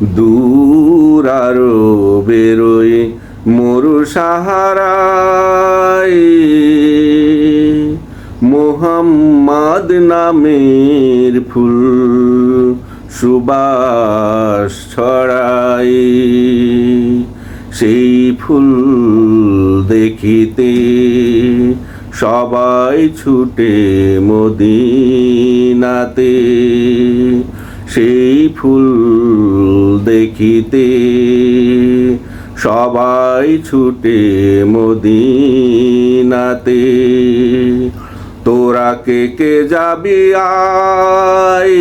দূর আরো বেরোয় মরু সাহারায়, মোহাম্মদ নামের ফুল সুবাস ছড়ায়। সেই ফুল দেখিতে সবাই ছুটে মদিনাতে, সেই ফুল দেখিতে সবাই ছুটে মদিনাতে। তোরা কে কে যাবি আয়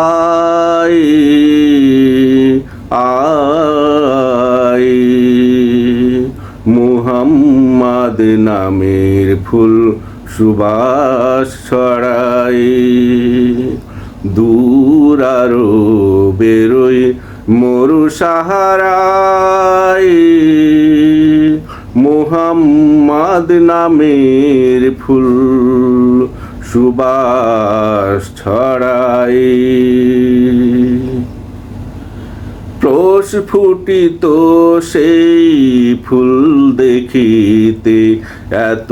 আয় আয়, মুহাম্মদ নামের ফুল সুবাস ছড়ায়। দূর আরো বেরোয় মরু সাহারায়, মুহাম্মদ নামের ফুল সুবাস ছড়ায়। প্রস্ফুটিত সেই ফুল দেখিতে এত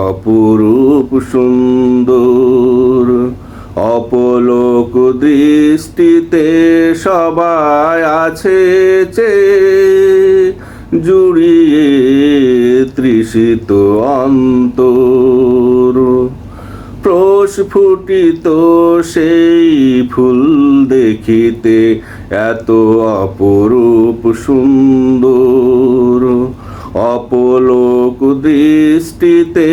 অপরূপ সুন্দর, অপলোক দৃষ্টিতে সবাই আছে জুড়িয়ে তৃষিত অন্তর। প্রস্ফুটিত সেই ফুল দেখিতে এত অপরূপ সুন্দর, অপলোক দৃষ্টিতে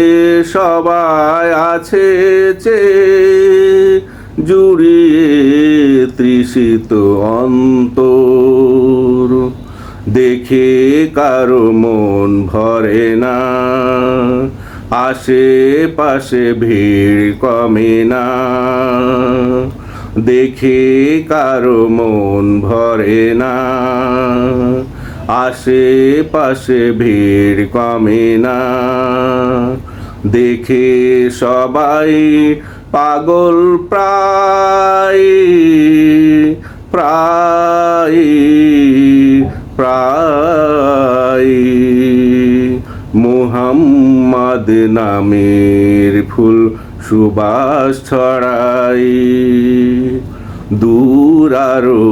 সবাই আছে জুড়িয়ে তৃষিত অন্তর। দেখে কারো মন ভরে না, আশেপাশে ভিড় কমে না। দেখে কারো মন ভরে না, আশেপাশে ভিড় কমে না। দেখে সবাই পাগল প্রায় প্রায় প্রায়, মুহাম্মদ নামের ফুল সুবাস ছড়ায়। দূর আরো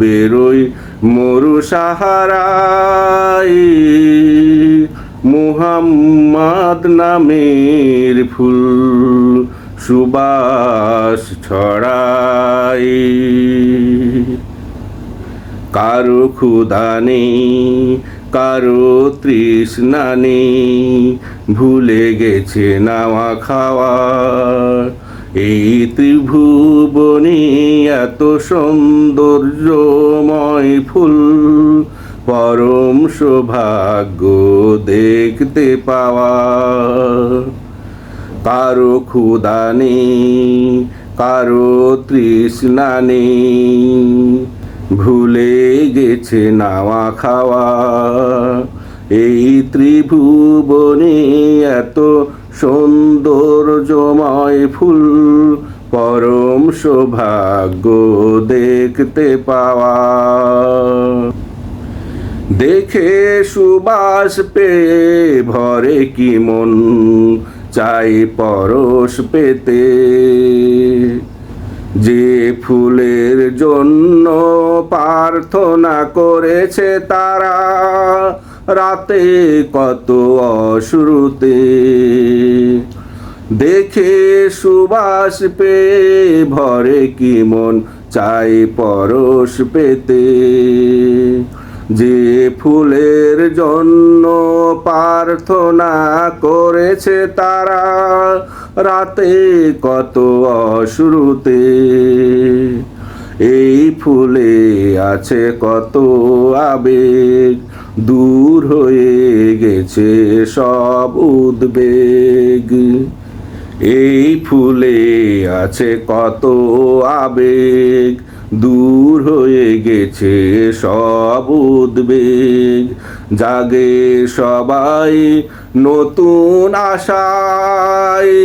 বেরোয় মরু সাহারায়, মুহাম্মদ নামের ফুল সুবাস ছড়ায়। কারো ক্ষুধা নেই, কারো তৃষ্ণা নেই, ভুলে গেছে নাওয়া খাওয়া। এই ত্রিভুবনে এত সৌন্দর্যময় ফুল, পরম সৌভাগ্য দেখতে পাওয়া। কারো ক্ষুধা নেই, কারো তৃষ্ণা নেই, ভুলে গেছে নাওয়া খাওয়া। এই ত্রিভুবনে এত সৌন্দর্যময় ফুল, পরম সৌভাগ্য দেখতে পাওয়া। দেখে সুবাস পেয়ে ভরে কি মন, চাই পরশ পেতে। যে ফুলের জন্য প্রার্থনা করেছে তারা রাতে কত অশ্রুতে, দেখে সুবাস পেয়ে ভরে কি মন, চাই পরশ পেতে। যে ফুলের জন্য প্রার্থনা করেছে তারা রাতে কত অশ্রুতে, এই ফুলে আছে কত আবেগ, দূর হয়ে গেছে সব উদ্বেগ। এই ফুলে আছে কত আবেগ, দূর হয়ে গেছে সব উদ্বেগ। জাগে সবাই নতুন আশায়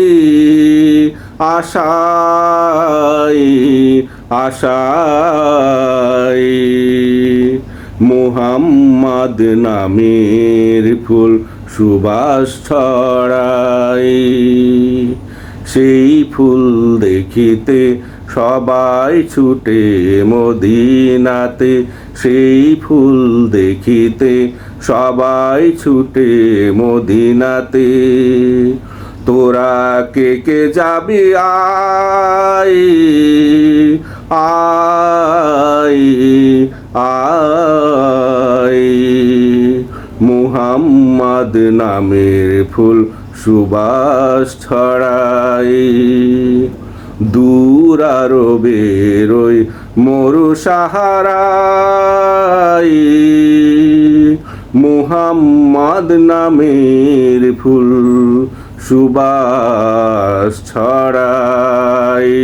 আশায় আশায়। মুহাম্মদ নামের ফুল সুবাস ছড়ায়। সেই ফুল দেখিতে সবাই ছুটে মদিনাতে, সেই ফুল দেখিতে সবাই ছুটে মদিনাতে। তোরা কে কে যাবি আয় আয় আয়, মুহাম্মদ নামের ফুল সুবাস ছড়ায়। দূর আরবের ওই মরু সাহারায়, মুহাম্মদ নামের ফুল সুবাস ছড়ায়।